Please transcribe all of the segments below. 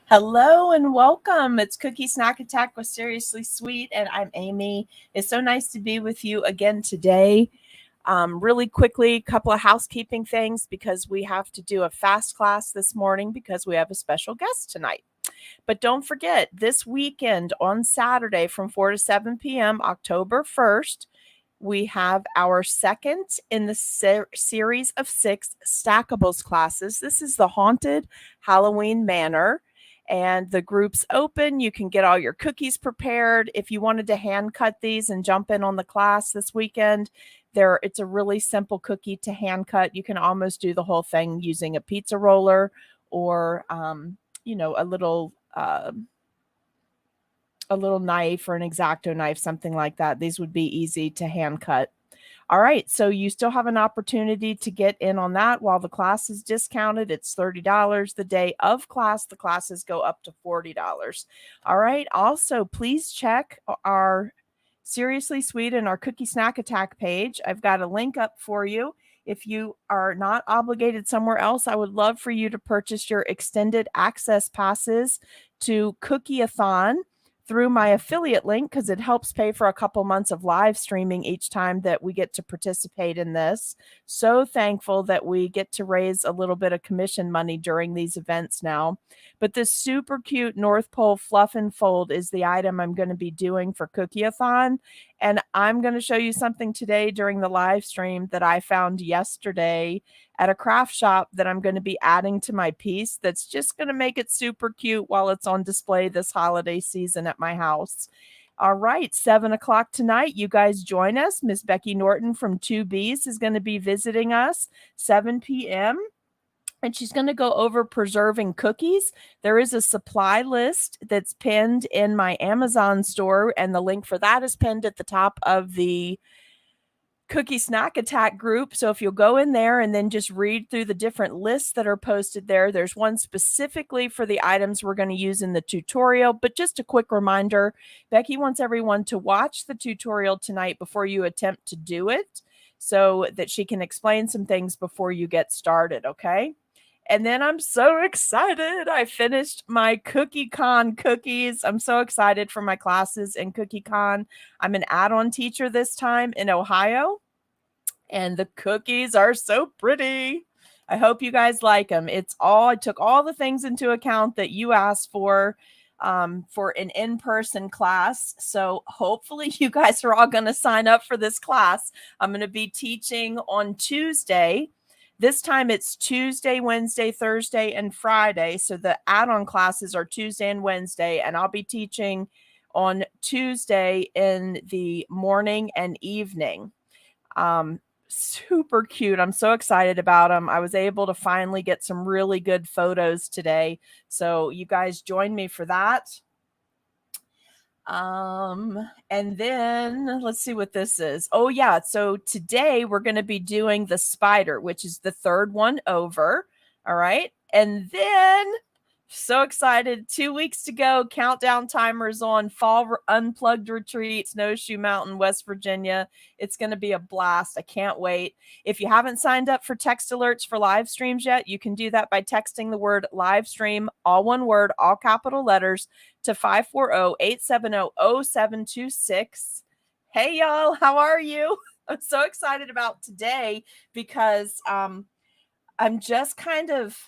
Hello and welcome. It's Cookie Snack Attack with Seriously Sweet, and I'm Amy. It's so nice to be with you again today. Really quickly, a couple of housekeeping things because we have to do a fast class this morning because we have a special guest tonight. But don't forget, this weekend on Saturday from 4 to 7 p.m., October 1st, we have our second in the series of 6 Stackables classes. This is the Haunted Halloween Manor. And the group's open. You can get all your cookies prepared. If you wanted to hand cut these and jump in on the class this weekend, it's a really simple cookie to hand cut. You can almost do the whole thing using a pizza roller or a little knife or an X-Acto knife, something like that. These would be easy to hand cut. All right, so you still have an opportunity to get in on that while the class is discounted. It's $30 the day of class. The classes go up to $40. All right, also please check our Seriously Sweet and our Cookie Snack Attack page. I've got a link up for you. If you are not obligated somewhere else, I would love for you to purchase your extended access passes to Cookie-a-thon through my affiliate link because it helps pay for a couple months of live streaming each time that we get to participate in this. So thankful that we get to raise a little bit of commission money during these events now. But this super cute North Pole Fluff and Fold is the item I'm going to be doing for Cookie-a-thon. And I'm going to show you something today during the live stream that I found yesterday at a craft shop that I'm going to be adding to my piece that's just going to make it super cute while it's on display this holiday season at my house. All right, 7 o'clock tonight, you guys join us. Miss Becky Norton from 2Bs is going to be visiting us, 7 p.m., and she's going to go over preserving cookies. There is a supply list that's pinned in my Amazon store, and the link for that is pinned at the top of the Cookie Snack Attack group. So if you'll go in there and then just read through the different lists that are posted there, there's one specifically for the items we're going to use in the tutorial. But just a quick reminder, Becky wants everyone to watch the tutorial tonight before you attempt to do it so that she can explain some things before you get started, okay? And then I'm so excited. I finished my CookieCon cookies. I'm so excited for my classes in CookieCon. I'm an add-on teacher this time in Ohio, and the cookies are so pretty. I hope you guys like them. I took all the things into account that you asked for an in-person class. So hopefully you guys are all going to sign up for this class. I'm going to be teaching on Tuesday. This time it's Tuesday, Wednesday, Thursday, and Friday. So the add-on classes are Tuesday and Wednesday, and I'll be teaching on Tuesday in the morning and evening. Super cute. I'm so excited about them. I was able to finally get some really good photos today. So you guys join me for that. And then let's see what this is. Oh yeah. So today we're going to be doing the spider, which is the third one over. All right. And then so excited. 2 weeks to go. Countdown timers on. Fall Unplugged Retreat, Snowshoe Mountain, West Virginia. It's going to be a blast. I can't wait. If you haven't signed up for text alerts for live streams yet, you can do that by texting the word live stream, all one word, all capital letters, to 540-870-0726. Hey, y'all. How are you? I'm so excited about today because I'm just kind of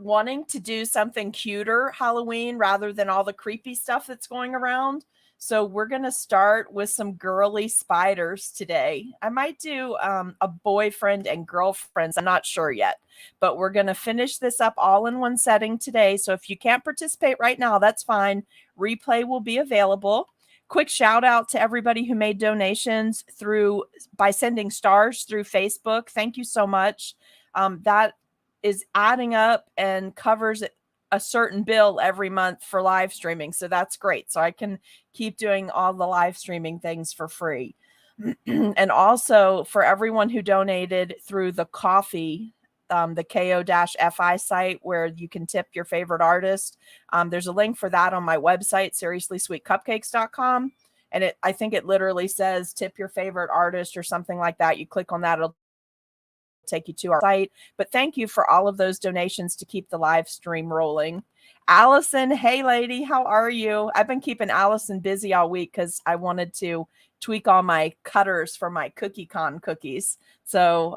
wanting to do something cuter Halloween rather than all the creepy stuff that's going around. So we're going to start with some girly spiders today. I might do a boyfriend and girlfriends. I'm not sure yet, but we're going to finish this up all in one setting today. So if you can't participate right now, that's fine. Replay will be available. Quick shout out to everybody who made donations by sending stars through Facebook. Thank you so much. That is adding up and covers a certain bill every month for live streaming. So that's great. So I can keep doing all the live streaming things for free. And also for everyone who donated through the Ko-fi, the ko-fi site where you can tip your favorite artist. There's a link for that on my website, seriouslysweetcupcakes.com. And I think it literally says tip your favorite artist or something like that. You click on that, it'll take you to our site. But thank you for all of those donations to keep the live stream rolling. Allison, hey lady, how are you? I've been keeping Allison busy all week because I wanted to tweak all my cutters for my cookie con cookies. So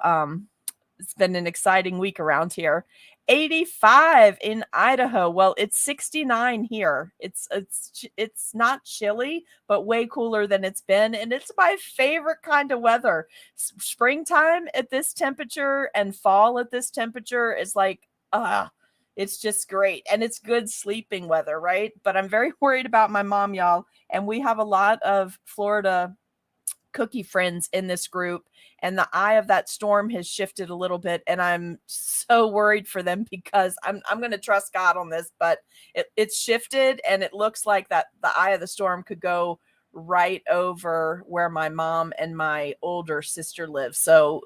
it's been an exciting week around here. 85 in Idaho. Well, it's 69 here. It's not chilly, but way cooler than it's been, and it's my favorite kind of weather. Springtime at this temperature and fall at this temperature is like it's just great, and it's good sleeping weather, right? But I'm very worried about my mom, y'all, and we have a lot of Florida cookie friends in this group, and the eye of that storm has shifted a little bit, and I'm so worried for them because I'm going to trust God on this, but it's shifted, and it looks like that the eye of the storm could go right over where my mom and my older sister live. So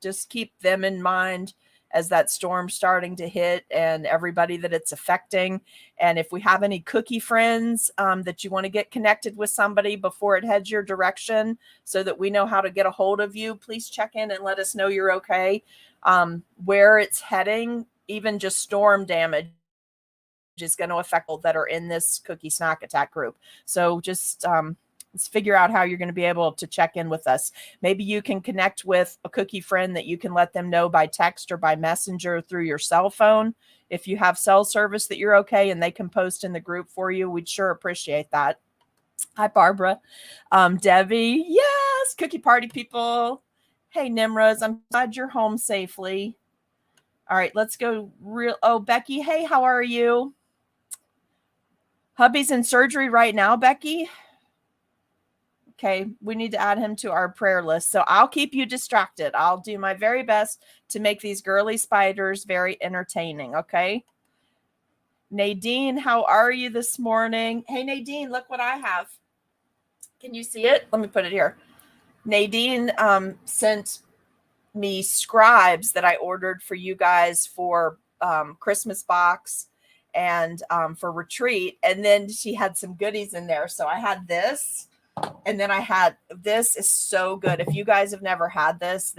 just keep them in mind as that storm's starting to hit, and everybody that it's affecting. And if we have any cookie friends that you want to get connected with somebody before it heads your direction so that we know how to get a hold of you, please check in and let us know you're okay. Where it's heading, even just storm damage is going to affect people that are in this cookie snack attack group. So just let's figure out how you're going to be able to check in with us. Maybe you can connect with a cookie friend that you can let them know by text or by messenger through your cell phone. If you have cell service that you're okay and they can post in the group for you, we'd sure appreciate that. Hi, Barbara. Debbie, yes, cookie party people. Hey, Nimrod, I'm glad you're home safely. All right, let's go real. Oh, Becky, hey, how are you? Hubby's in surgery right now, Becky. Okay, we need to add him to our prayer list. So I'll keep you distracted. I'll do my very best to make these girly spiders very entertaining, okay? Nadine, how are you this morning? Hey, Nadine, look what I have. Can you see it? Let me put it here. Nadine sent me scribes that I ordered for you guys for Christmas box and for retreat. And then she had some goodies in there. So I had this. And then I had, this is so good. If you guys have never had this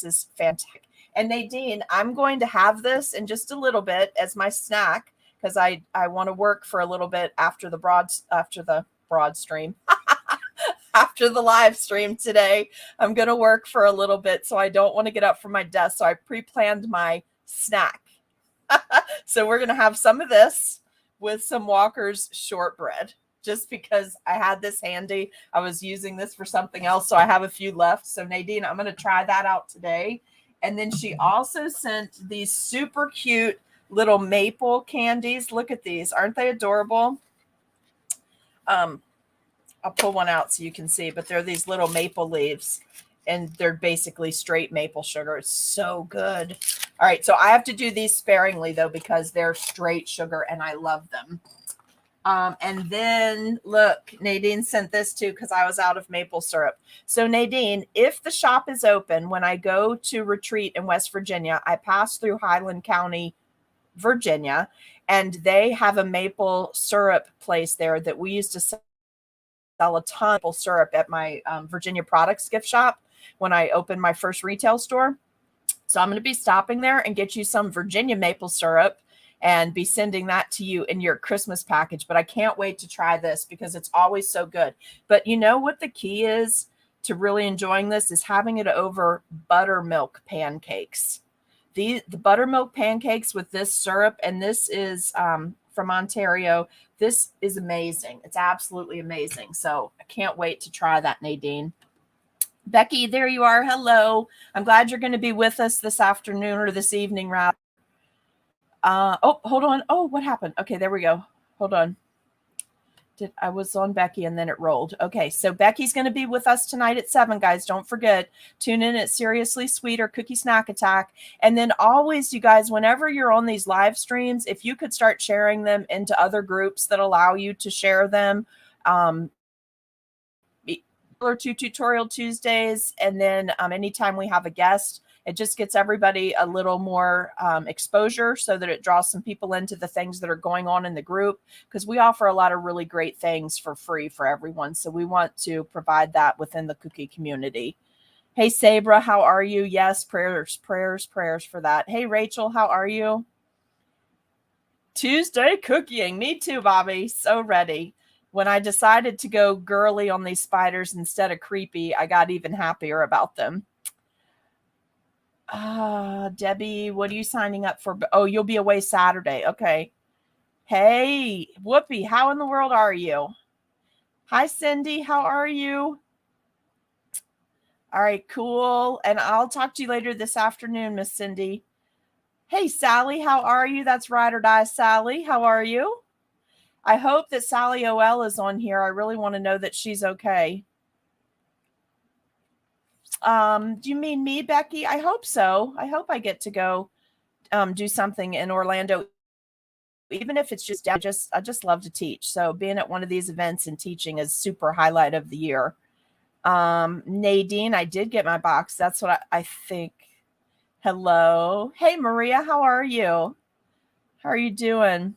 is fantastic. And Nadine, I'm going to have this in just a little bit as my snack because I want to work for a little bit after the broad stream. After the live stream today, I'm going to work for a little bit. So I don't want to get up from my desk. So I pre-planned my snack. So we're going to have some of this with some Walker's shortbread. Just because I had this handy. I was using this for something else, so I have a few left. So Nadine, I'm going to try that out today. And then she also sent these super cute little maple candies. Look at these. Aren't they adorable? I'll pull one out so you can see, but they're these little maple leaves, and they're basically straight maple sugar. It's so good. All right, so I have to do these sparingly, though, because they're straight sugar, and I love them. And then look, Nadine sent this too because I was out of maple syrup. So Nadine, if the shop is open, when I go to retreat in West Virginia, I pass through Highland County, Virginia, and they have a maple syrup place there that we used to sell a ton of maple syrup at my Virginia Products gift shop when I opened my first retail store. So I'm going to be stopping there and get you some Virginia maple syrup and be sending that to you in your Christmas package. But I can't wait to try this because it's always so good. But you know what the key is to really enjoying this is having it over buttermilk pancakes. The buttermilk pancakes with this syrup, and this is from Ontario. This is amazing. It's absolutely amazing. So I can't wait to try that, Nadine. Becky, there you are. Hello. I'm glad you're going to be with us this afternoon or this evening, rather. Oh, hold on. Oh, what happened? Okay, there we go. Hold on. I was on Becky and then it rolled. Okay, so Becky's going to be with us tonight at 7, guys. Don't forget, tune in at Seriously Sweet or Cookie Snack Attack. And then always, you guys, whenever you're on these live streams, if you could start sharing them into other groups that allow you to share them. Or 2 Tutorial Tuesdays, and then anytime we have a guest, it just gets everybody a little more exposure so that it draws some people into the things that are going on in the group, because we offer a lot of really great things for free for everyone. So we want to provide that within the cookie community. Hey, Sabra, how are you? Yes, prayers, prayers, prayers for that. Hey, Rachel, how are you? Tuesday cooking. Me too, Bobby. So ready. When I decided to go girly on these spiders instead of creepy, I got even happier about them. Debbie, what are you signing up for? Oh, you'll be away Saturday. Okay. Hey, Whoopi, how in the world are you? Hi, Cindy. How are you? All right, cool. And I'll talk to you later this afternoon, Miss Cindy. Hey, Sally, how are you? That's Ride or Die Sally. How are you? I hope that Sally OL is on here. I really want to know that she's okay. Do you mean me, Becky? I hope so. I hope I get to go do something in Orlando, even if it's just I just love to teach. So being at one of these events and teaching is super highlight of the year. Nadine, I did get my box. That's what I think. Hello. Hey, Maria, how are you? How are you doing?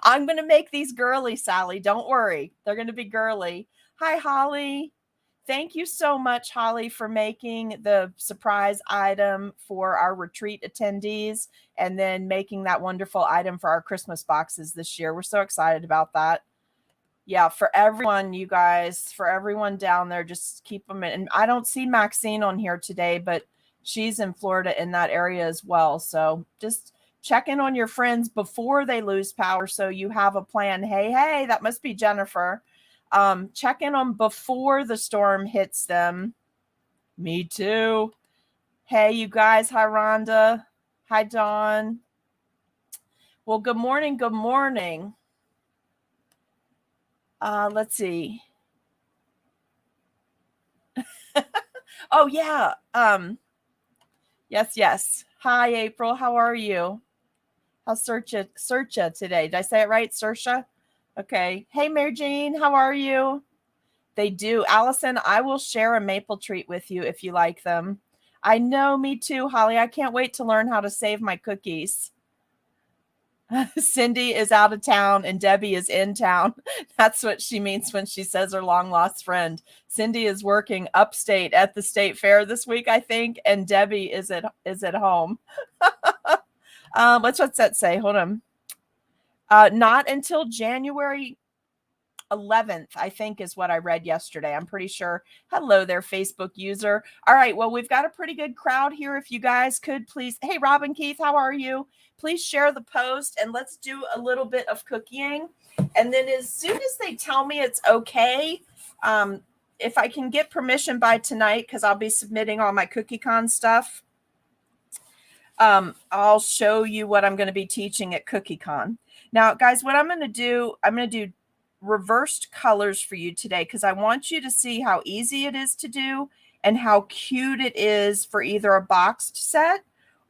I'm going to make these girly, Sally. Don't worry. They're going to be girly. Hi, Holly. Thank you so much, Holly, for making the surprise item for our retreat attendees and then making that wonderful item for our Christmas boxes this year. We're so excited about that. Yeah, for everyone, you guys, for everyone down there, just keep them in. And I don't see Maxine on here today, but she's in Florida in that area as well. So just check in on your friends before they lose power so you have a plan. Hey, that must be Jennifer. Check in on before the storm hits them. Me too. Hey, you guys. Hi, Rhonda. Hi, Dawn. Well, good morning. Good morning. Let's see. Oh, yeah. Yes. Hi, April. How are you? How's Searcha today? Did I say it right? Sersha? Okay. Hey, Mary Jane. How are you? They do. Allison, I will share a maple treat with you if you like them. I know, me too, Holly. I can't wait to learn how to save my cookies. Cindy is out of town and Debbie is in town. That's what she means when she says her long lost friend. Cindy is working upstate at the state fair this week, I think, and Debbie is at home. What's that say? Hold on. Not until January 11th, I think, is what I read yesterday. I'm pretty sure. Hello there, Facebook user. All right. Well, we've got a pretty good crowd here. If you guys could please. Hey, Robin Keith, how are you? Please share the post and let's do a little bit of cooking. And then as soon as they tell me it's okay, if I can get permission by tonight, because I'll be submitting all my CookieCon stuff, I'll show you what I'm going to be teaching at CookieCon. Now, guys, what I'm going to do reversed colors for you today because I want you to see how easy it is to do and how cute it is for either a boxed set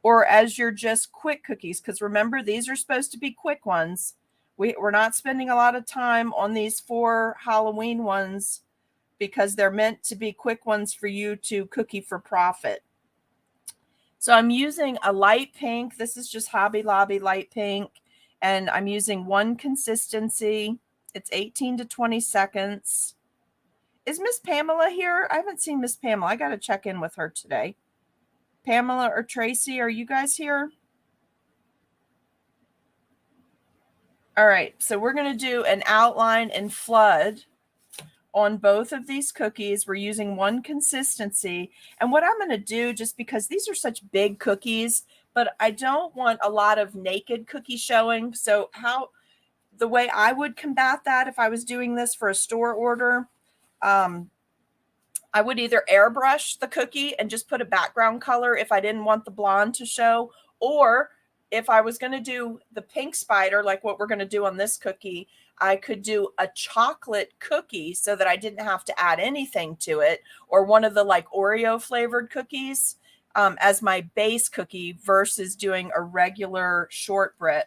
or as you're just quick cookies. Because remember, these are supposed to be quick ones. We're not spending a lot of time on these 4 Halloween ones because they're meant to be quick ones for you to cookie for profit. So I'm using a light pink. This is just Hobby Lobby light pink. And I'm using one consistency. It's 18 to 20 seconds. Is Miss Pamela here? I haven't seen Miss Pamela. I got to check in with her today. Pamela or Tracy, are you guys here? All right. So we're going to do an outline and flood on both of these cookies. We're using one consistency. And what I'm going to do, just because these are such big cookies, but I don't want a lot of naked cookie showing. So the way I would combat that if I was doing this for a store order, I would either airbrush the cookie and just put a background color if I didn't want the blonde to show, or if I was going to do the pink spider, like what we're going to do on this cookie, I could do a chocolate cookie so that I didn't have to add anything to it, or one of the like Oreo flavored cookies as my base cookie versus doing a regular shortbread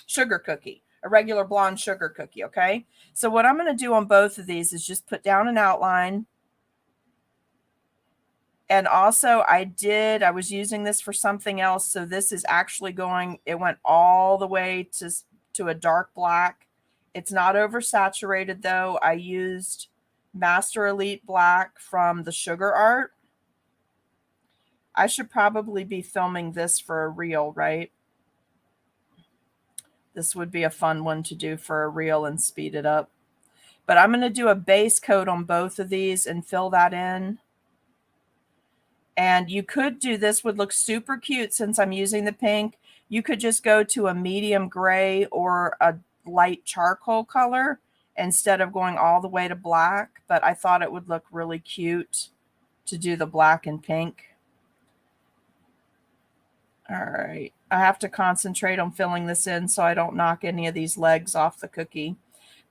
sugar cookie, a regular blonde sugar cookie. Okay. So what I'm going to do on both of these is just put down an outline. And also I was using this for something else. So this is actually it went all the way to a dark black. It's not oversaturated though. I used Master Elite Black from the Sugar Art. I should probably be filming this for a reel, right? This would be a fun one to do for a reel and speed it up. But I'm going to do a base coat on both of these and fill that in. And you could do, this would look super cute since I'm using the pink. You could just go to a medium gray or a light charcoal color instead of going all the way to black. But I thought it would look really cute to do the black and pink. All right. I have to concentrate on filling this in so I don't knock any of these legs off the cookie.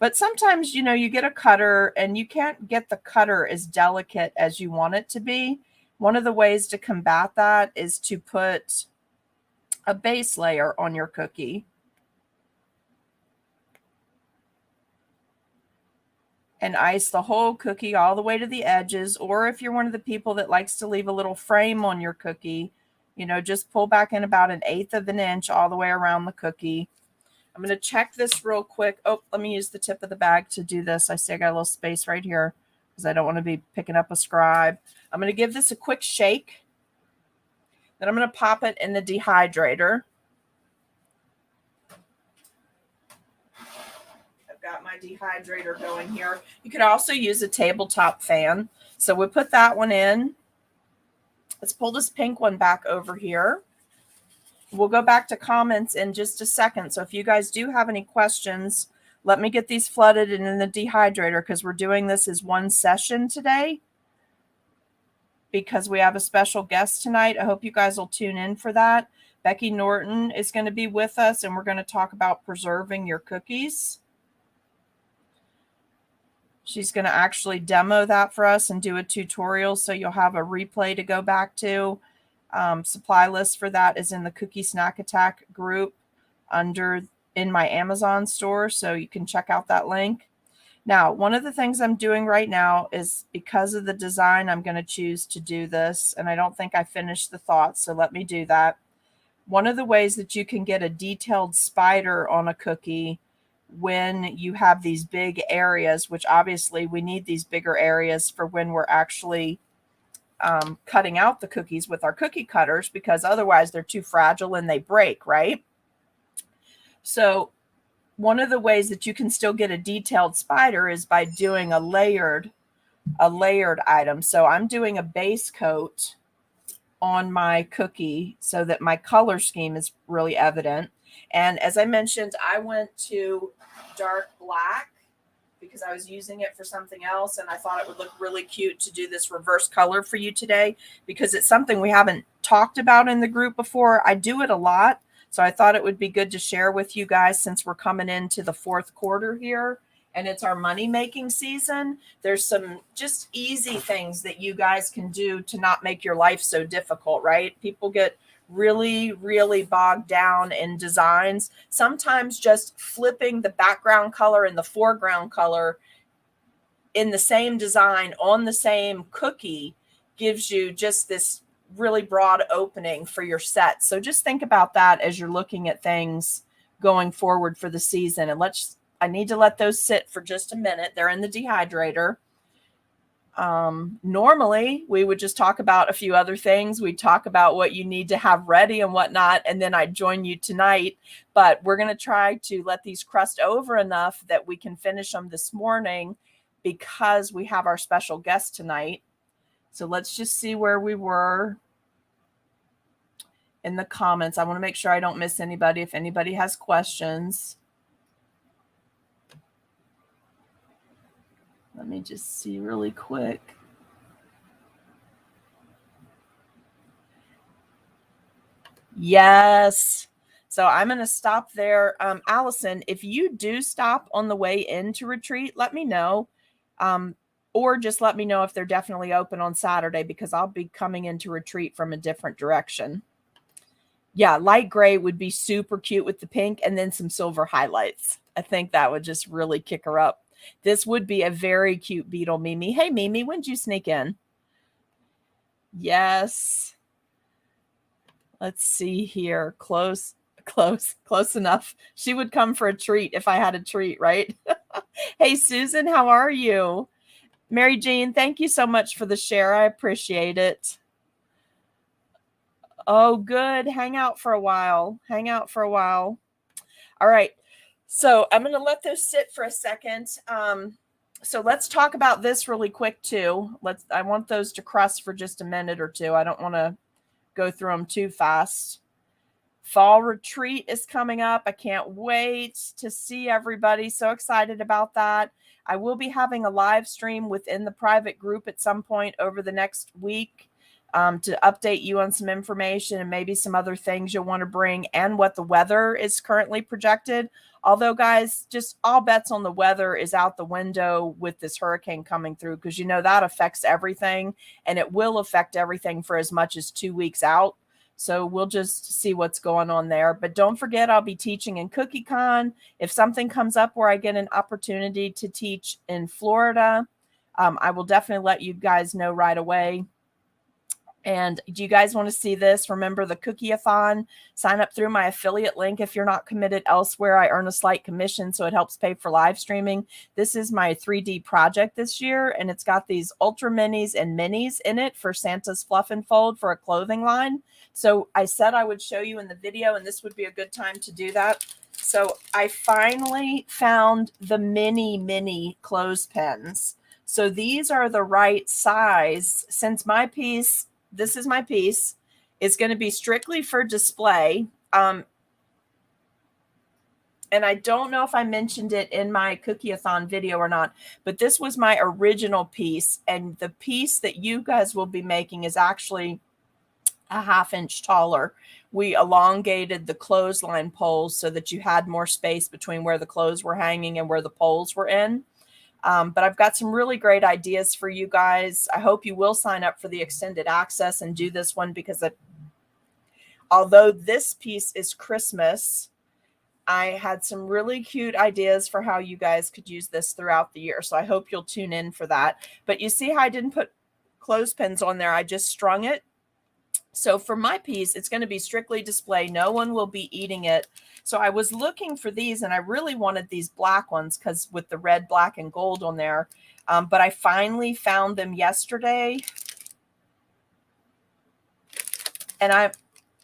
But sometimes, you know, you get a cutter and you can't get the cutter as delicate as you want it to be. One of the ways to combat that is to put a base layer on your cookie. And ice the whole cookie all the way to the edges. Or if you're one of the people that likes to leave a little frame on your cookie, you know, just pull back in about 1/8 of an inch all the way around the cookie. I'm going to check this real quick. Oh, let me use the tip of the bag to do this. I see I got a little space right here because I don't want to be picking up a scribe. I'm going to give this a quick shake. Then I'm going to pop it in the dehydrator. I've got my dehydrator going here. You could also use a tabletop fan. So we'll put that one in. Let's pull this pink one back over here. We'll go back to comments in just a second. So if you guys do have any questions, let me get these flooded in the dehydrator because we're doing this as one session today because we have a special guest tonight. I hope you guys will tune in for that. Becky Norton is going to be with us, and we're going to talk about preserving your cookies. She's going to actually demo that for us and do a tutorial, so you'll have a replay to go back to. Supply list for that is in the Cookie Snack Attack group in my Amazon store, so you can check out that link. Now, one of the things I'm doing right now is because of the design, I'm going to choose to do this, and I don't think I finished the thought, so let me do that. One of the ways that you can get a detailed spider on a cookie when you have these big areas, which obviously we need these bigger areas for when we're actually cutting out the cookies with our cookie cutters, because otherwise they're too fragile and they break, right? So one of the ways that you can still get a detailed spider is by doing a layered item. So I'm doing a base coat on my cookie so that my color scheme is really evident. And as I mentioned, I went to dark black because I was using it for something else, and I thought it would look really cute to do this reverse color for you today because it's something we haven't talked about in the group before. I do it a lot, so I thought it would be good to share with you guys since we're coming into the fourth quarter here and it's our money-making season. There's some just easy things that you guys can do to not make your life so difficult, right? People get really, really bogged down in designs. Sometimes just flipping the background color and the foreground color in the same design on the same cookie gives you just this really broad opening for your set. So just think about that as you're looking at things going forward for the season. And I need to let those sit for just a minute. They're in the dehydrator. Normally we would just talk about a few other things. We'd talk about what you need to have ready and whatnot, and then I'd join you tonight. But we're going to try to let these crust over enough that we can finish them this morning because we have our special guest tonight. So let's just see where we were in the comments. I want to make sure I don't miss anybody. If anybody has questions, let me just see really quick. Yes. So I'm going to stop there. Allison, if you do stop on the way into retreat, let me know. Or just let me know if they're definitely open on Saturday because I'll be coming into retreat from a different direction. Yeah, light gray would be super cute with the pink and then some silver highlights. I think that would just really kick her up. This would be a very cute beetle, Mimi. Hey, Mimi, when'd you sneak in? Yes. Let's see here. Close enough. She would come for a treat if I had a treat, right? Hey, Susan, how are you? Mary Jean, thank you so much for the share. I appreciate it. Oh, good. Hang out for a while. Hang out for a while. All right. So I'm going to let those sit for a second. So let's talk about this really quick too. I want those to crust for just a minute or two. I don't want to go through them too fast. Fall retreat is coming up. I can't wait to see everybody. So excited about that. I will be having a live stream within the private group at some point over the next week to update you on some information and maybe some other things you'll want to bring and what the weather is currently projected. Although, guys, just all bets on the weather is out the window with this hurricane coming through because, you know, that affects everything and it will affect everything for as much as 2 weeks out. So we'll just see what's going on there. But don't forget, I'll be teaching in CookieCon. If something comes up where I get an opportunity to teach in Florida, I will definitely let you guys know right away. And do you guys want to see this? Remember the Cookie-a-thon? Sign up through my affiliate link. If you're not committed elsewhere, I earn a slight commission, so it helps pay for live streaming. This is my 3D project this year, and it's got these ultra minis and minis in it for Santa's Fluff and Fold for a clothing line. So I said I would show you in the video, and this would be a good time to do that. So I finally found the mini clothespins. So these are the right size. Since my piece, this is my piece, it's going to be strictly for display. And I don't know if I mentioned it in my Cookie-a-thon video or not, but this was my original piece. And the piece that you guys will be making is actually a 1/2 inch taller. We elongated the clothesline poles so that you had more space between where the clothes were hanging and where the poles were in. But I've got some really great ideas for you guys. I hope you will sign up for the extended access and do this one because although this piece is Christmas, I had some really cute ideas for how you guys could use this throughout the year. So I hope you'll tune in for that. But you see how I didn't put clothespins on there. I just strung it. So for my piece, it's going to be strictly display. No one will be eating it. So I was looking for these, and I really wanted these black ones because with the red, black, and gold on there. But I finally found them yesterday. And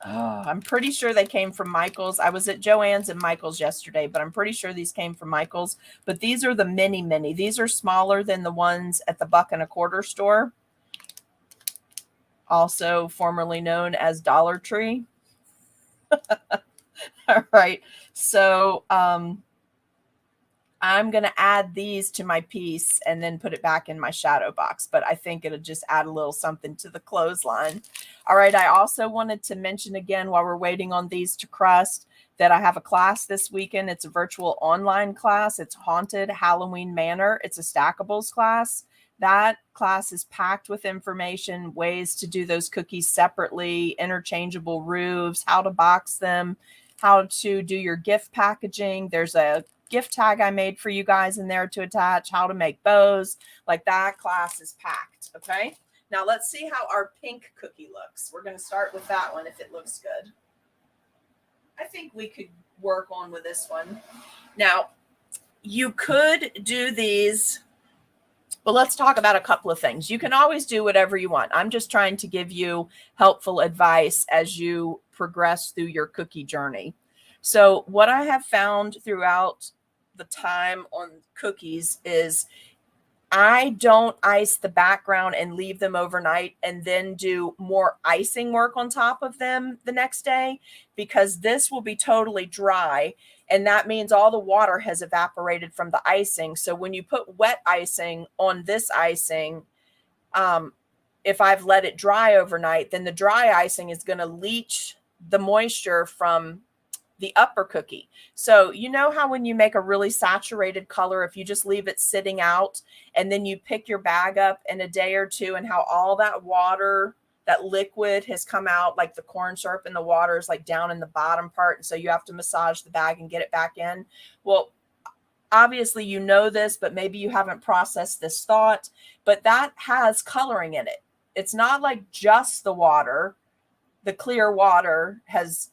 I'm pretty sure they came from Michael's. I was at Joann's and Michael's yesterday, but I'm pretty sure these came from Michael's. But these are the mini. These are smaller than the ones at the $1.25 store. Also formerly known as Dollar Tree. All right. So I'm going to add these to my piece and then put it back in my shadow box. But I think it'll just add a little something to the clothesline. All right. I also wanted to mention again, while we're waiting on these to crust, that I have a class this weekend. It's a virtual online class. It's Haunted Halloween Manor. It's a Stackables class. That class is packed with information, ways to do those cookies separately, interchangeable roofs, how to box them, how to do your gift packaging. There's a gift tag I made for you guys in there to attach, how to make bows. Like that class is packed. Okay. Now let's see how our pink cookie looks. We're going to start with that one if it looks good. I think we could work on with this one. Now, you could do these. Well, let's talk about a couple of things. You can always do whatever you want. I'm just trying to give you helpful advice as you progress through your cookie journey. So what I have found throughout the time on cookies is I don't ice the background and leave them overnight and then do more icing work on top of them the next day, because this will be totally dry. And that means all the water has evaporated from the icing. So when you put wet icing on this icing, if I've let it dry overnight, then the dry icing is going to leach the moisture from the upper cookie. So you know how when you make a really saturated color, if you just leave it sitting out and then you pick your bag up in a day or two, and how all that water, that liquid has come out, like the corn syrup in the water is like down in the bottom part. And so you have to massage the bag and get it back in. Well, obviously you know this, but maybe you haven't processed this thought, but that has coloring in it. It's not like just the water. The clear water has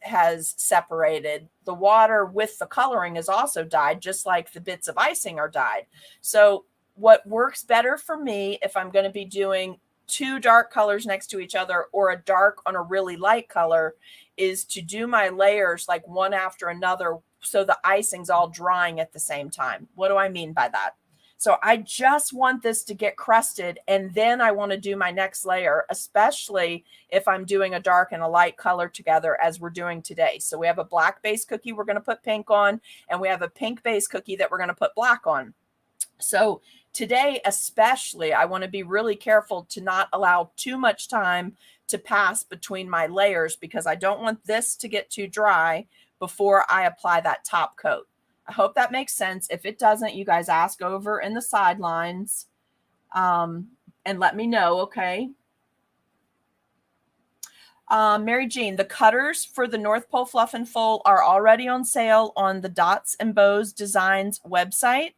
separated. The water with the coloring is also dyed, just like the bits of icing are dyed. So what works better for me if I'm going to be doing two dark colors next to each other or a dark on a really light color is to do my layers like one after another so the icing's all drying at the same time. What do I mean by that? So I just want this to get crusted, and then I want to do my next layer, especially if I'm doing a dark and a light color together as we're doing today. So we have a black base cookie we're going to put pink on, and we have a pink base cookie that we're going to put black on. So today, especially, I want to be really careful to not allow too much time to pass between my layers because I don't want this to get too dry before I apply that top coat. I hope that makes sense. If it doesn't, you guys ask over in the sidelines and let me know, okay? Mary Jean, the cutters for the North Pole Fluff and Fold are already on sale on the Dots and Bows Designs website.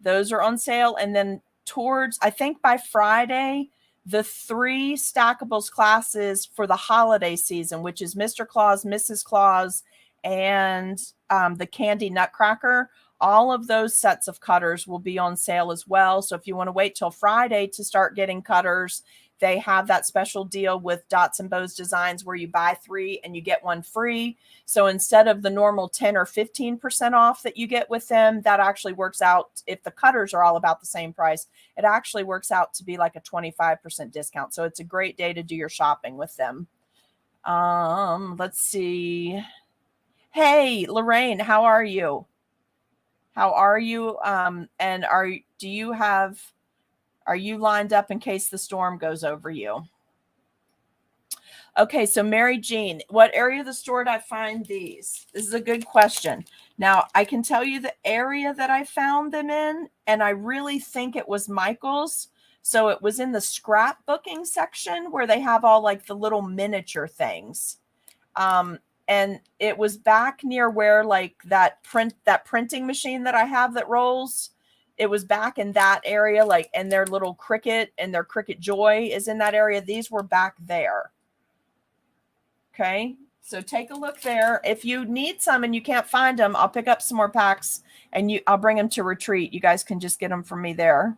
Those are on sale. And then towards, I think by Friday, the 3 Stackables classes for the holiday season, which is Mr. Claus, Mrs. Claus, and the Candy Nutcracker, all of those sets of cutters will be on sale as well. So if you want to wait till Friday to start getting cutters, they have that special deal with Dots and Bows Designs where you buy 3 and you get 1 free. So instead of the normal 10 or 15% off that you get with them, that actually works out. If the cutters are all about the same price, it actually works out to be like a 25% discount. So it's a great day to do your shopping with them. Let's see. Hey, Lorraine, how are you? How are you? And are you lined up in case the storm goes over you? Okay, so Mary Jean, what area of the store did I find these? This is a good question. Now, I can tell you the area that I found them in, and I really think it was Michael's. So it was in the scrapbooking section where they have all like the little miniature things. And it was back near where like that printing machine that I have that rolls. It was back in that area, like, and their little Cricut and their Cricut Joy is in that area. These were back there. Okay, so take a look there. If you need some and you can't find them, I'll pick up some more packs and I'll bring them to retreat. You guys can just get them from me there.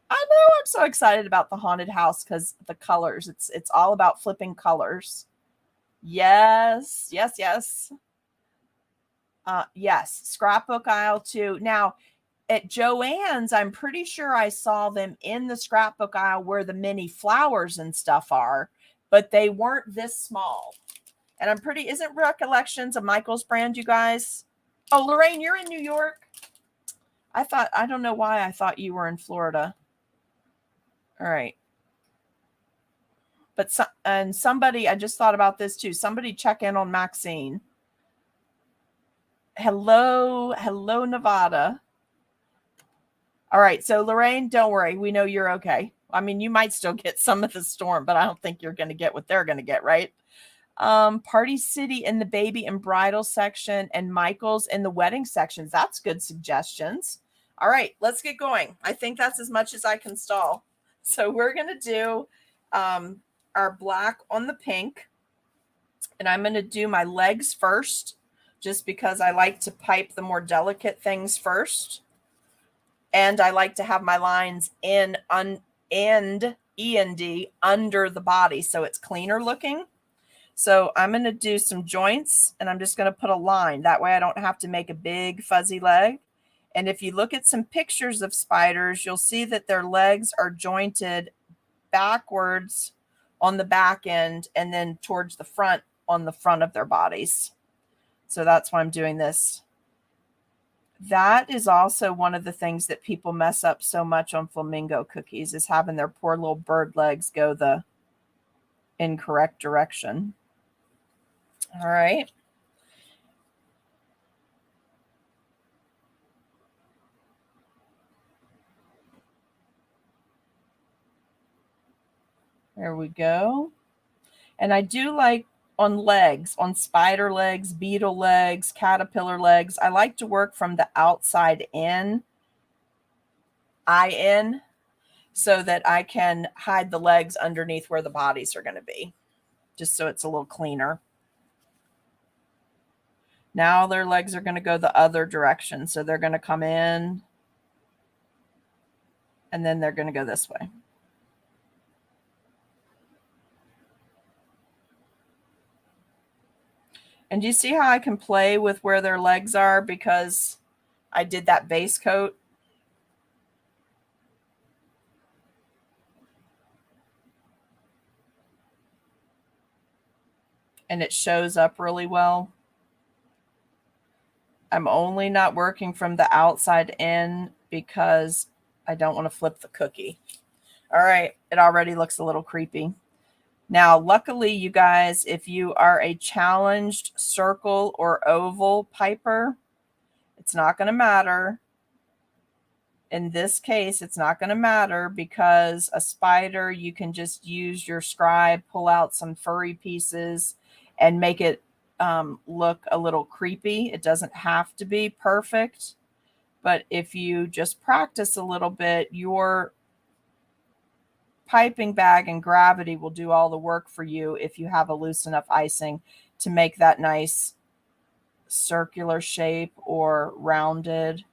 I know, I'm so excited about the haunted house because the colors. It's all about flipping colors. Yes, yes, yes. Yes, scrapbook aisle too. Now, at Joann's, I'm pretty sure I saw them in the scrapbook aisle where the mini flowers and stuff are, but they weren't this small. And I'm pretty, isn't Recollections a Michael's brand, you guys? Oh, Lorraine, you're in New York? I don't know why I thought you were in Florida. All right. But somebody, I just thought about this too. Somebody check in on Maxine. Hello, Nevada. All right, so Lorraine, don't worry. We know you're okay. I mean, you might still get some of the storm, but I don't think you're going to get what they're going to get, right? Party City in the baby and bridal section and Michael's in the wedding sections. That's good suggestions. All right, let's get going. I think that's as much as I can stall. So we're going to do our black on the pink, and I'm going to do my legs first just because I like to pipe the more delicate things first. And I like to have my lines in E&D under the body so it's cleaner looking. So I'm going to do some joints and I'm just going to put a line. That way I don't have to make a big fuzzy leg. And if you look at some pictures of spiders, you'll see that their legs are jointed backwards on the back end and then towards the front on the front of their bodies. So that's why I'm doing this. That is also one of the things that people mess up so much on flamingo cookies is having their poor little bird legs go the incorrect direction. All right. There we go. And I do like on legs, on spider legs, beetle legs, caterpillar legs, I like to work from the outside in, so that I can hide the legs underneath where the bodies are going to be, just so it's a little cleaner. Now their legs are going to go the other direction. So they're going to come in and then they're going to go this way. And do you see how I can play with where their legs are because I did that base coat? And it shows up really well. I'm only not working from the outside in because I don't want to flip the cookie. All right, it already looks a little creepy. Now, luckily, you guys, if you are a challenged circle or oval piper, it's not going to matter. In this case, it's not going to matter because a spider, you can just use your scribe, pull out some furry pieces, and make it look a little creepy. It doesn't have to be perfect, but if you just practice a little bit, your piping bag and gravity will do all the work for you if you have a loose enough icing to make that nice circular shape or rounded.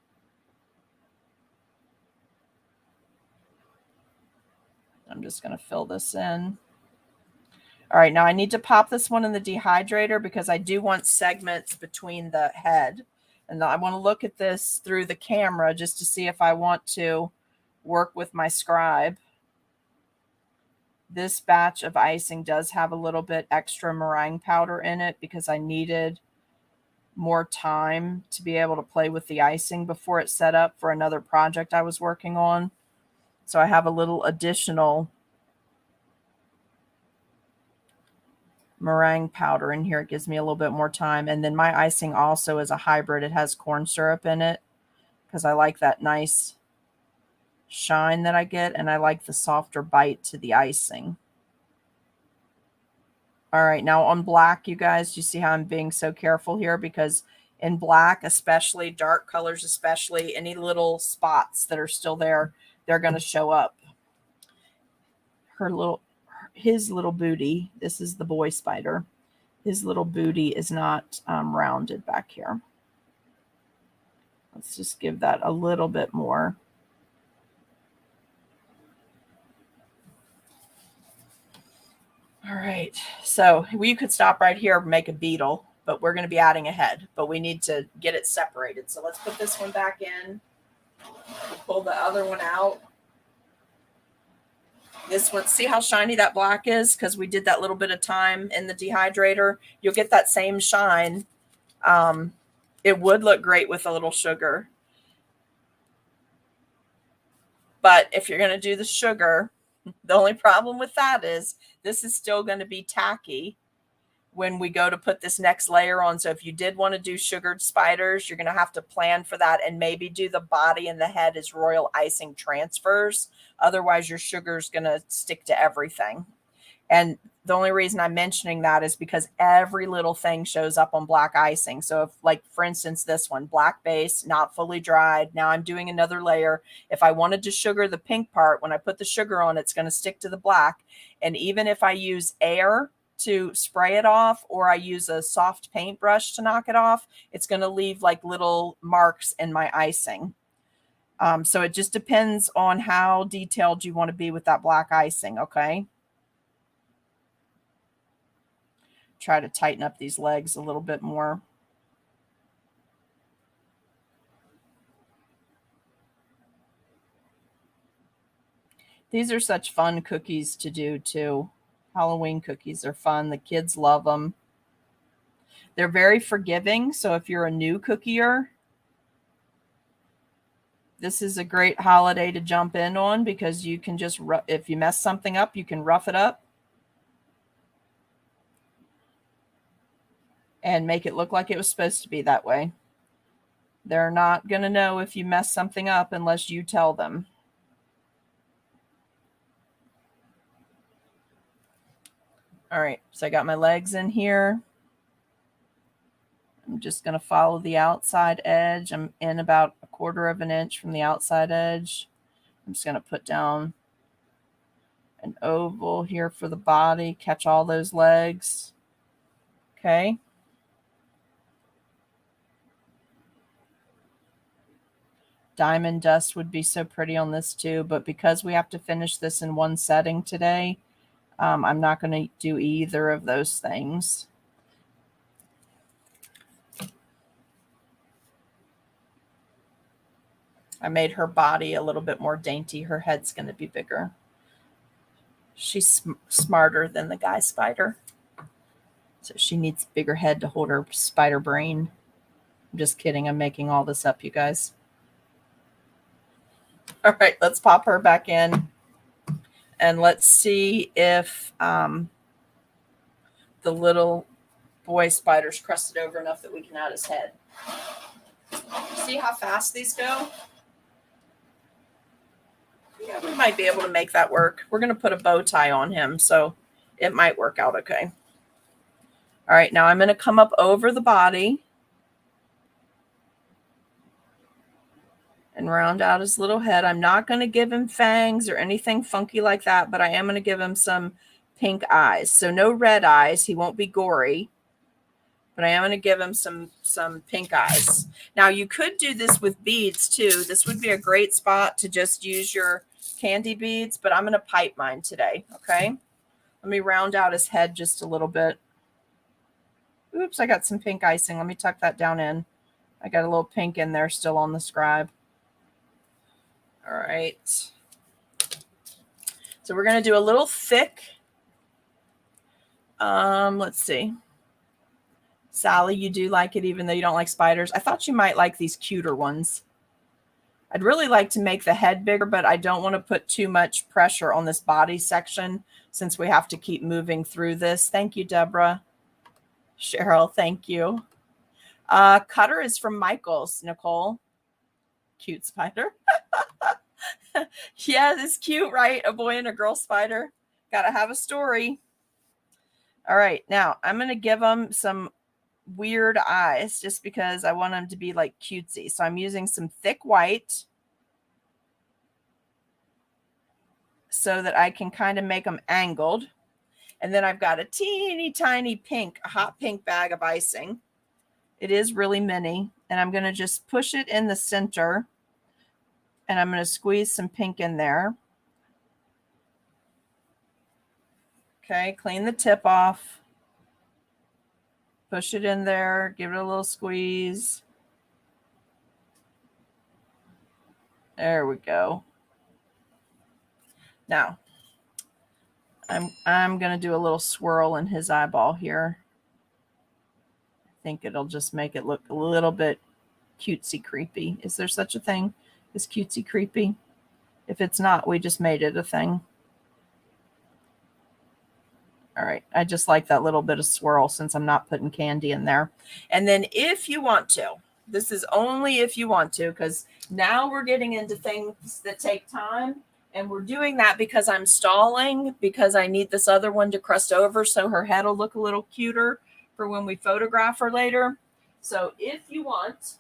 I'm just going to fill this in. All right, now I need to pop this one in the dehydrator because I do want segments between the head. And I want to look at this through the camera just to see if I want to work with my scribe. This batch of icing does have a little bit extra meringue powder in it because I needed more time to be able to play with the icing before it's set up for another project I was working on. So I have a little additional meringue powder in here. It gives me a little bit more time. And then my icing also is a hybrid. It has corn syrup in it because I like that nice shine that I get, and I like the softer bite to the icing. All right, now on black, you guys, you see how I'm being so careful here because in black, especially dark colors, especially any little spots that are still there, they're going to show up. His little booty, this is the boy spider. His little booty is not rounded back here. Let's just give that a little bit more. All right, so we could stop right here and make a beetle, but we're going to be adding a head, but we need to get it separated. So let's put this one back in, pull the other one out. This one, see how shiny that black is? Because we did that little bit of time in the dehydrator. You'll get that same shine. It would look great with a little sugar. But if you're going to do the sugar, the only problem with that is this is still going to be tacky when we go to put this next layer on. So if you did want to do sugared spiders, you're going to have to plan for that and maybe do the body and the head as royal icing transfers. Otherwise, your sugar is going to stick to everything. And the only reason I'm mentioning that is because every little thing shows up on black icing. So if, like, for instance, this one, black base, not fully dried. Now I'm doing another layer. If I wanted to sugar the pink part, when I put the sugar on, it's going to stick to the black. And even if I use air to spray it off, or I use a soft paintbrush to knock it off, it's going to leave like little marks in my icing. So it just depends on how detailed you want to be with that black icing. Okay. Try to tighten up these legs a little bit more. These are such fun cookies to do too. Halloween cookies are fun. The kids love them. They're very forgiving. So if you're a new cookier, this is a great holiday to jump in on because you can just, if you mess something up, you can rough it up and make it look like it was supposed to be that way. They're not going to know if you mess something up unless you tell them. All right, so I got my legs in here. I'm just going to follow the outside edge. I'm in about 1/4 of an inch from the outside edge. I'm just going to put down an oval here for the body, catch all those legs. Okay. Diamond dust would be so pretty on this too, but because we have to finish this in one setting today, I'm not going to do either of those things. I made her body a little bit more dainty. Her head's going to be bigger. She's smarter than the guy spider. So she needs a bigger head to hold her spider brain. I'm just kidding. I'm making all this up, you guys. All right, let's pop her back in. And let's see if the little boy spider's crusted over enough that we can add his head. See how fast these go? Yeah, we might be able to make that work. We're going to put a bow tie on him, so it might work out okay. All right, now I'm going to come up over the body and round out his little head. I'm not going to give him fangs or anything funky like that, but I am going to give him some pink eyes. So no red eyes. He won't be gory, but I am going to give him some pink eyes. Now, you could do this with beads, too. This would be a great spot to just use your candy beads, but I'm going to pipe mine today, okay? Let me round out his head just a little bit. Oops, I got some pink icing. Let me tuck that down in. I got a little pink in there still on the scribe. All right. So we're going to do a little thick. Let's see. Sally, you do like it even though you don't like spiders. I thought you might like these cuter ones. I'd really like to make the head bigger, but I don't want to put too much pressure on this body section since we have to keep moving through this. Thank you, Deborah. Cheryl, thank you. Cutter is from Michael's, Nicole. Cute spider. Yeah, it's cute, right? A boy and a girl spider. Gotta have a story. All right, now I'm going to give them some weird eyes just because I want them to be like cutesy. So I'm using some thick white so that I can kind of make them angled. And then I've got a teeny tiny pink, a hot pink bag of icing. It is really mini. And I'm going to just push it in the center. And I'm going to squeeze some pink in there. Okay, clean the tip off. Push it in there. Give it a little squeeze. There we go. Now, I'm going to do a little swirl in his eyeball here. I think it'll just make it look a little bit cutesy creepy. Is there such a thing as cutesy creepy? If it's not, we just made it a thing. All right. I just like that little bit of swirl since I'm not putting candy in there. And then if you want to, this is only if you want to, because now we're getting into things that take time. And we're doing that because I'm stalling, because I need this other one to crust over so her head will look a little cuter for when we photograph her later. So if you want,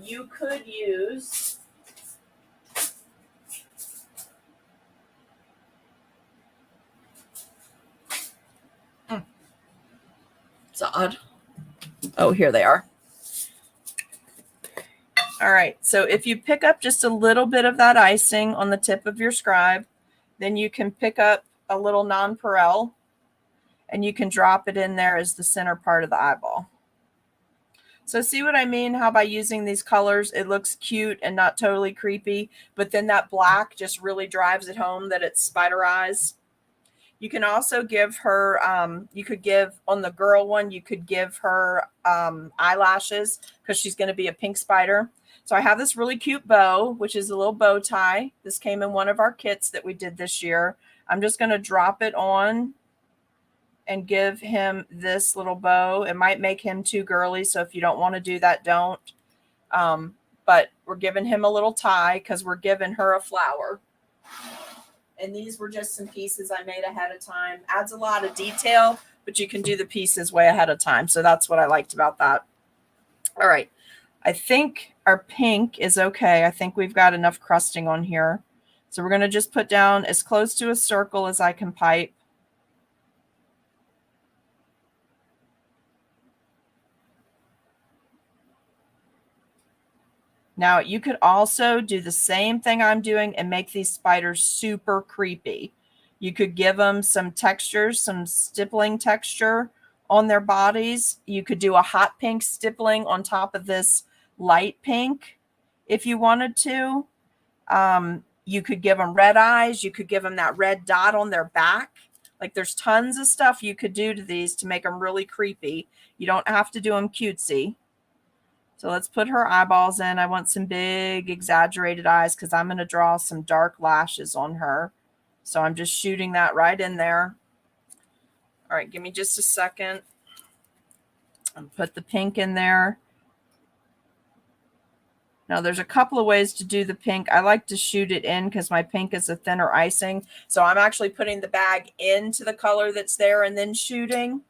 you could use it's odd. Oh, here they are. All right, so if you pick up just a little bit of that icing on the tip of your scribe, then you can pick up a little nonpareil and you can drop it in there as the center part of the eyeball. So see what I mean? How by using these colors, it looks cute and not totally creepy, but then that black just really drives it home that it's spider eyes. You can also give her, you could give on the girl one, you could give her eyelashes because she's going to be a pink spider. So I have this really cute bow, which is a little bow tie. This came in one of our kits that we did this year. I'm just going to drop it on and give him this little bow. It might make him too girly, so if you don't want to do that, don't. But we're giving him a little tie because we're giving her a flower. And these were just some pieces I made ahead of time. Adds a lot of detail, but you can do the pieces way ahead of time. So that's what I liked about that. All right. I think our pink is okay. I think we've got enough crusting on here. So we're going to just put down as close to a circle as I can pipe. Now you could also do the same thing I'm doing and make these spiders super creepy. You could give them some textures, some stippling texture on their bodies. You could do a hot pink stippling on top of this light pink if you wanted to. You could give them red eyes. You could give them that red dot on their back. Like there's tons of stuff you could do to these to make them really creepy. You don't have to do them cutesy. So let's put her eyeballs in. I want some big exaggerated eyes because I'm going to draw some dark lashes on her. So I'm just shooting that right in there. All right, give me just a second. I'll put the pink in there. Now there's a couple of ways to do the pink. I like to shoot it in because my pink is a thinner icing. So I'm actually putting the bag into the color that's there and then shooting.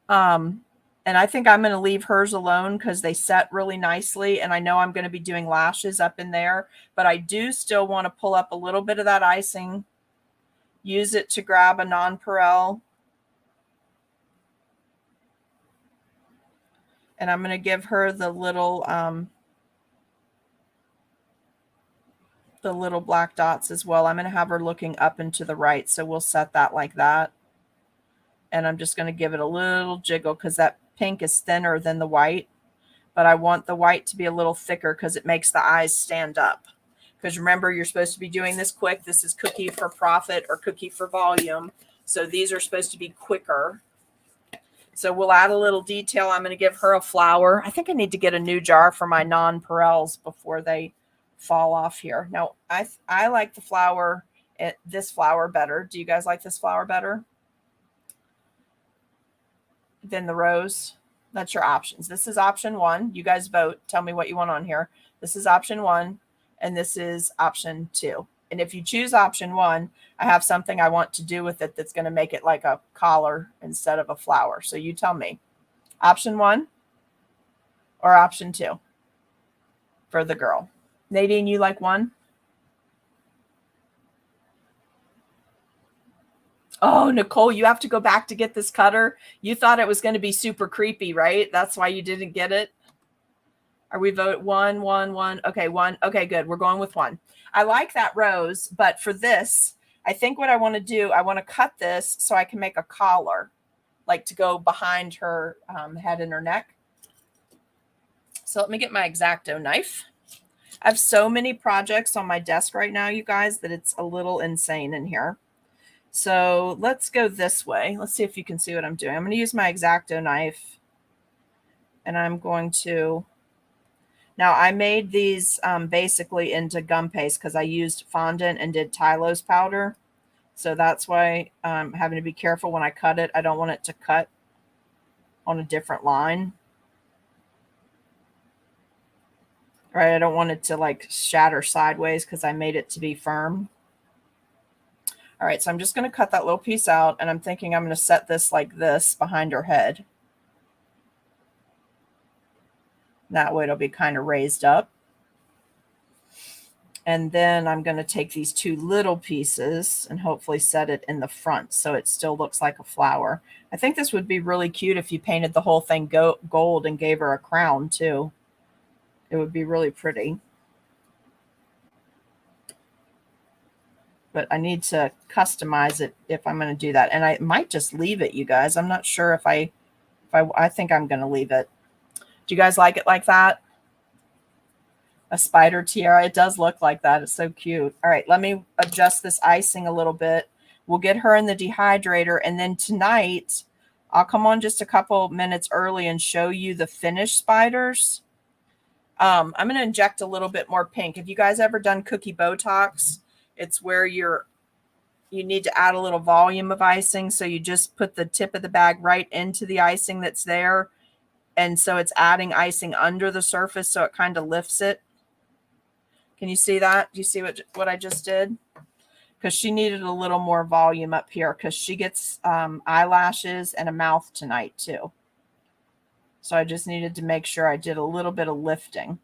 And I think I'm going to leave hers alone because they set really nicely. And I know I'm going to be doing lashes up in there, but I do still want to pull up a little bit of that icing, use it to grab a nonpareil. And I'm going to give her the little black dots as well. I'm going to have her looking up and to the right. So we'll set that like that. And I'm just going to give it a little jiggle because that pink is thinner than the white, but I want the white to be a little thicker because it makes the eyes stand up. Because remember, you're supposed to be doing this quick. This is cookie for profit or cookie for volume. So these are supposed to be quicker. So we'll add a little detail. I'm going to give her a flower. I think I need to get a new jar for my nonpareils before they fall off here. Now, I like the flower, this flower better. Do you guys like this flower better than the rose? That's your options. This is option 1. You guys vote. Tell me what you want on here. This is option 1, and this is option 2. And if you choose option 1, I have something I want to do with it that's going to make it like a collar instead of a flower. So you tell me. Option 1 or option 2 for the girl. Nadine, you like 1? Oh, Nicole, you have to go back to get this cutter. You thought it was going to be super creepy, right? That's why you didn't get it. Are we vote 1, 1, 1? Okay, 1. Okay, good. We're going with 1. I like that rose, but for this, I think what I want to do, I want to cut this so I can make a collar, like to go behind her head and her neck. So let me get my X-Acto knife. I have so many projects on my desk right now, you guys, that it's a little insane in here. So let's go this way. Let's see if you can see what I'm doing. I'm going to use my X-Acto knife, and I'm going to... Now, I made these basically into gum paste because I used fondant and did Tylose powder. So that's why I'm having to be careful when I cut it. I don't want it to cut on a different line. Right? I don't want it to like shatter sideways because I made it to be firm. All right, so I'm just going to cut that little piece out, and I'm thinking I'm going to set this like this behind her head. That way it'll be kind of raised up. And then I'm going to take these 2 little pieces and hopefully set it in the front so it still looks like a flower. I think this would be really cute if you painted the whole thing gold and gave her a crown too. It would be really pretty. But I need to customize it if I'm going to do that. And I might just leave it, you guys. I'm not sure if I think I'm going to leave it. Do you guys like it like that? A spider tiara. It does look like that. It's so cute. All right, let me adjust this icing a little bit. We'll get her in the dehydrator. And then tonight, I'll come on just a couple minutes early and show you the finished spiders. I'm going to inject a little bit more pink. Have you guys ever done cookie Botox? It's where you need to add a little volume of icing. So you just put the tip of the bag right into the icing that's there. And so it's adding icing under the surface, so it kind of lifts it. Can you see that? Do you see what I just did? Because she needed a little more volume up here because she gets eyelashes and a mouth tonight too. So I just needed to make sure I did a little bit of lifting.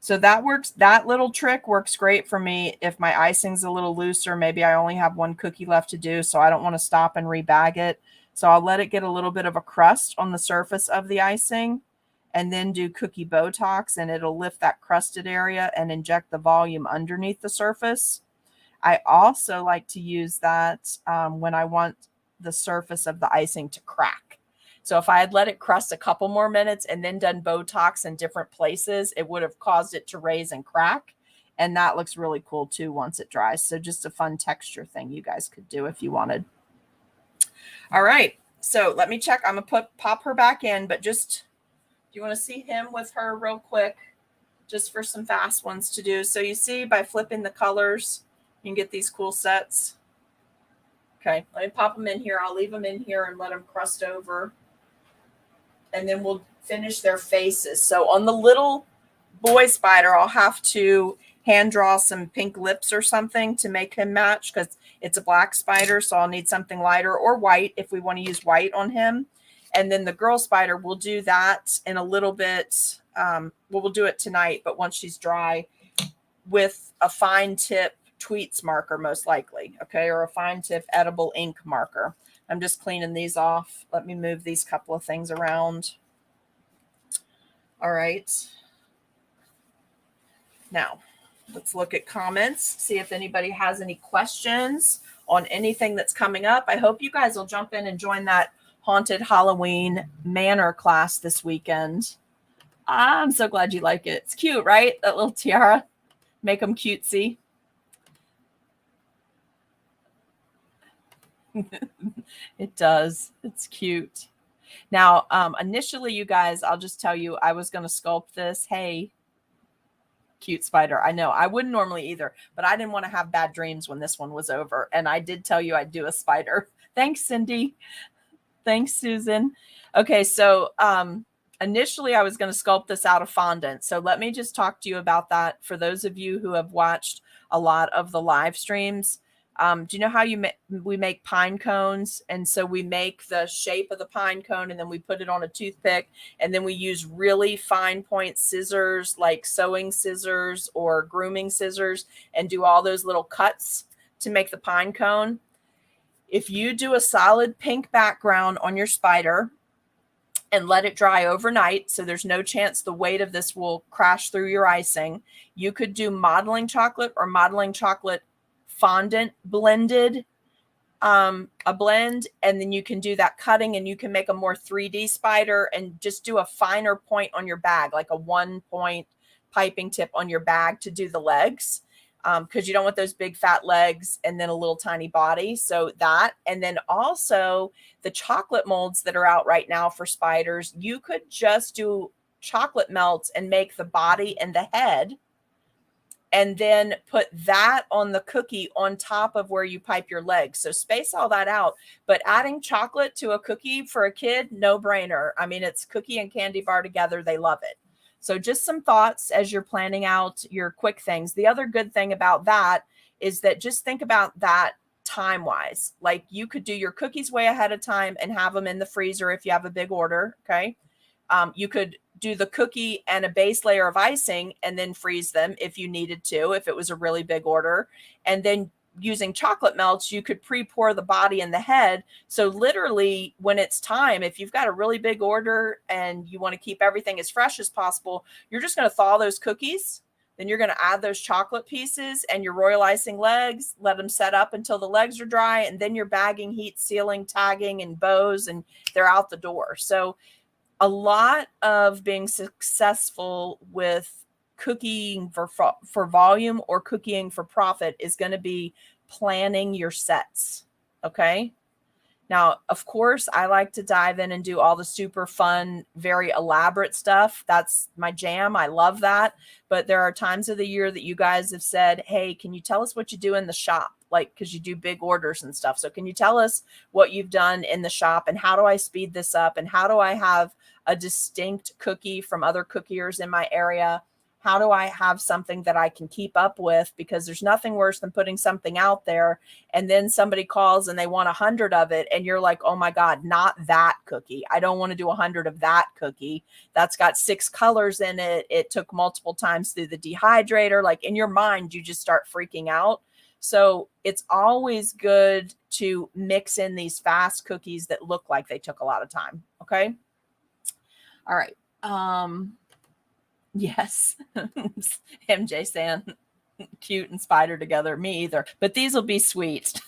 So that works. That little trick works great for me if my icing's a little looser. Maybe I only have 1 cookie left to do, so I don't want to stop and rebag it. So I'll let it get a little bit of a crust on the surface of the icing. and then do cookie Botox, and it'll lift that crusted area and inject the volume underneath the surface. I also like to use that when I want the surface of the icing to crack. So if I had let it crust a couple more minutes and then done Botox in different places, it would have caused it to raise and crack. And that looks really cool too once it dries. So just a fun texture thing you guys could do if you wanted. All right. So let me check. I'm going to pop her back in, but just, do you want to see him with her real quick? Just for some fast ones to do. So you see by flipping the colors, you can get these cool sets. Okay, let me pop them in here. I'll leave them in here and let them crust over. And then we'll finish their faces. So on the little boy spider, I'll have to hand draw some pink lips or something to make him match because it's a black spider. So I'll need something lighter or white if we want to use white on him. And then the girl spider, we'll do that in a little bit. We'll do it tonight, but once she's dry with a fine tip Tweets marker, most likely. Okay. Or a fine tip edible ink marker. I'm just cleaning these off. Let me move these couple of things around. All right. Now let's look at comments, see if anybody has any questions on anything that's coming up. I hope you guys will jump in and join that Haunted Halloween Manor class this weekend. I'm so glad you like it. It's cute, right? That little tiara. Make them cutesy. It does. It's cute. Now, initially, you guys, I'll just tell you, I was going to sculpt this. Hey, cute spider. I know I wouldn't normally either, but I didn't want to have bad dreams when this one was over. And I did tell you I'd do a spider. Thanks, Cindy. Thanks, Susan. Okay, so initially I was going to sculpt this out of fondant. So let me just talk to you about that. For those of you who have watched a lot of the live streams, do you know how we make pine cones? And so we make the shape of the pine cone and then we put it on a toothpick and then we use really fine point scissors like sewing scissors or grooming scissors and do all those little cuts to make the pine cone. If you do a solid pink background on your spider and let it dry overnight, so there's no chance the weight of this will crash through your icing, you could do modeling chocolate or modeling chocolate fondant blended, a blend, and then you can do that cutting and you can make a more 3D spider and just do a finer point on your bag, like a 1-point piping tip on your bag to do the legs. Because you don't want those big fat legs and then a little tiny body. So that, and then also the chocolate molds that are out right now for spiders, you could just do chocolate melts and make the body and the head and then put that on the cookie on top of where you pipe your legs. So space all that out. But adding chocolate to a cookie for a kid, no brainer. I mean, it's cookie and candy bar together. They love it. So just some thoughts as you're planning out your quick things. The other good thing about that is that just think about that time-wise. Like you could do your cookies way ahead of time and have them in the freezer if you have a big order, okay? You could do the cookie and a base layer of icing and then freeze them if you needed to, if it was a really big order. And then using chocolate melts, you could pre-pour the body and the head. So literally when it's time, if you've got a really big order and you want to keep everything as fresh as possible, you're just going to thaw those cookies. Then you're going to add those chocolate pieces and your royal icing legs, let them set up until the legs are dry. And then you're bagging, heat sealing, tagging, and bows, and they're out the door. So a lot of being successful with cooking for volume or cooking for profit is going to be planning your sets. Okay. Now, of course, I like to dive in and do all the super fun, very elaborate stuff. That's my jam. I love that. But there are times of the year that you guys have said, hey, can you tell us what you do in the shop? Like, because you do big orders and stuff. So can you tell us what you've done in the shop and how do I speed this up? And how do I have a distinct cookie from other cookiers in my area? How do I have something that I can keep up with? Because there's nothing worse than putting something out there and then somebody calls and they want 100 of it. And you're like, oh my God, not that cookie. I don't want to do 100 of that cookie. That's got 6 colors in it. It took multiple times through the dehydrator. Like in your mind, you just start freaking out. So it's always good to mix in these fast cookies that look like they took a lot of time. Okay. All right. Yes. MJ saying cute and spider together. Me either. But these will be sweet.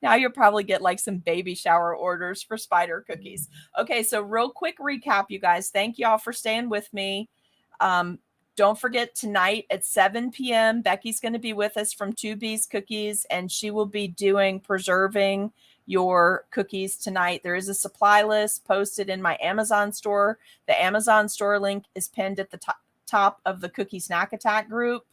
Now you'll probably get like some baby shower orders for spider cookies. Okay, so real quick recap, you guys. Thank y'all for staying with me. Don't forget tonight at 7 p.m. Becky's going to be with us from 2B's Cookies, and she will be doing preserving your cookies tonight. There is a supply list posted in my Amazon store. The Amazon store link is pinned at the top of the Cookie Snack Attack group.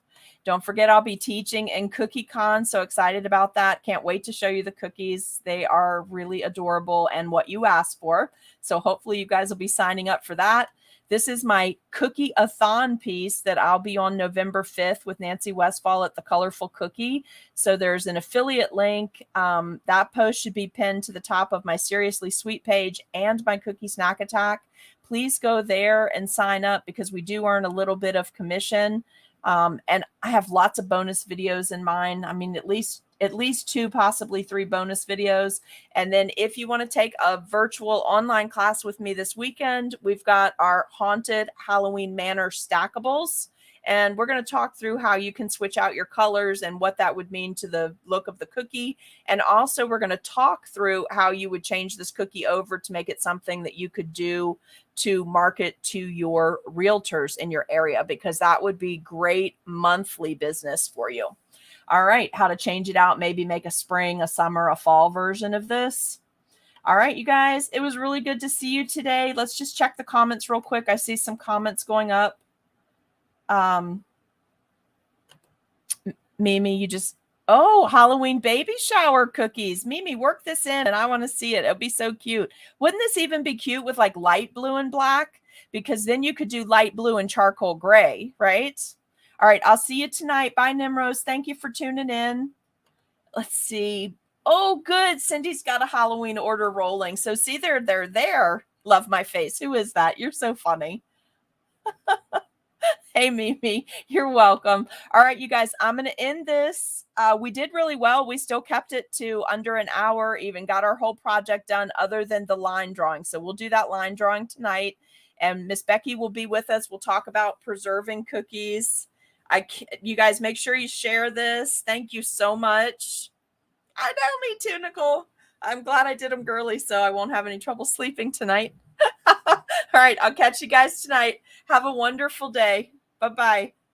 Don't forget, I'll be teaching in CookieCon. So excited about that. Can't wait to show you the cookies. They are really adorable and what you asked for. So hopefully you guys will be signing up for that. This is my cookie-a-thon piece that I'll be on November 5th with Nancy Westfall at the Colorful Cookie. So there's an affiliate link. That post should be pinned to the top of my Seriously Sweet page and my Cookie Snack Attack. Please go there and sign up because we do earn a little bit of commission. And I have lots of bonus videos in mind. I mean, at least 2, possibly 3 bonus videos. And then if you want to take a virtual online class with me this weekend, we've got our Haunted Halloween Manor Stackables. And we're going to talk through how you can switch out your colors and what that would mean to the look of the cookie. And also we're going to talk through how you would change this cookie over to make it something that you could do to market to your realtors in your area, because that would be great monthly business for you. All right, how to change it out, maybe make a spring, a summer, a fall version of this. All right, you guys, it was really good to see you today. Let's just check the comments real quick. I see some comments going up. Mimi, you just, oh, Halloween baby shower cookies. Mimi, work this in and I want to see it. It'll be so cute. Wouldn't this even be cute with like light blue and black? Because then you could do light blue and charcoal gray, right? All right, I'll see you tonight. Bye, Nimrose. Thank you for tuning in. Let's see. Oh, good. Cindy's got a Halloween order rolling. So see, they're there. Love my face. Who is that? You're so funny. Hey, Mimi, you're welcome. All right, you guys, I'm going to end this. We did really well. We still kept it to under an hour, even got our whole project done other than the line drawing. So we'll do that line drawing tonight. And Miss Becky will be with us. We'll talk about preserving cookies. You guys make sure you share this. Thank you so much. I know, me too, Nicole. I'm glad I did them girly so I won't have any trouble sleeping tonight. All right, I'll catch you guys tonight. Have a wonderful day. Bye-bye.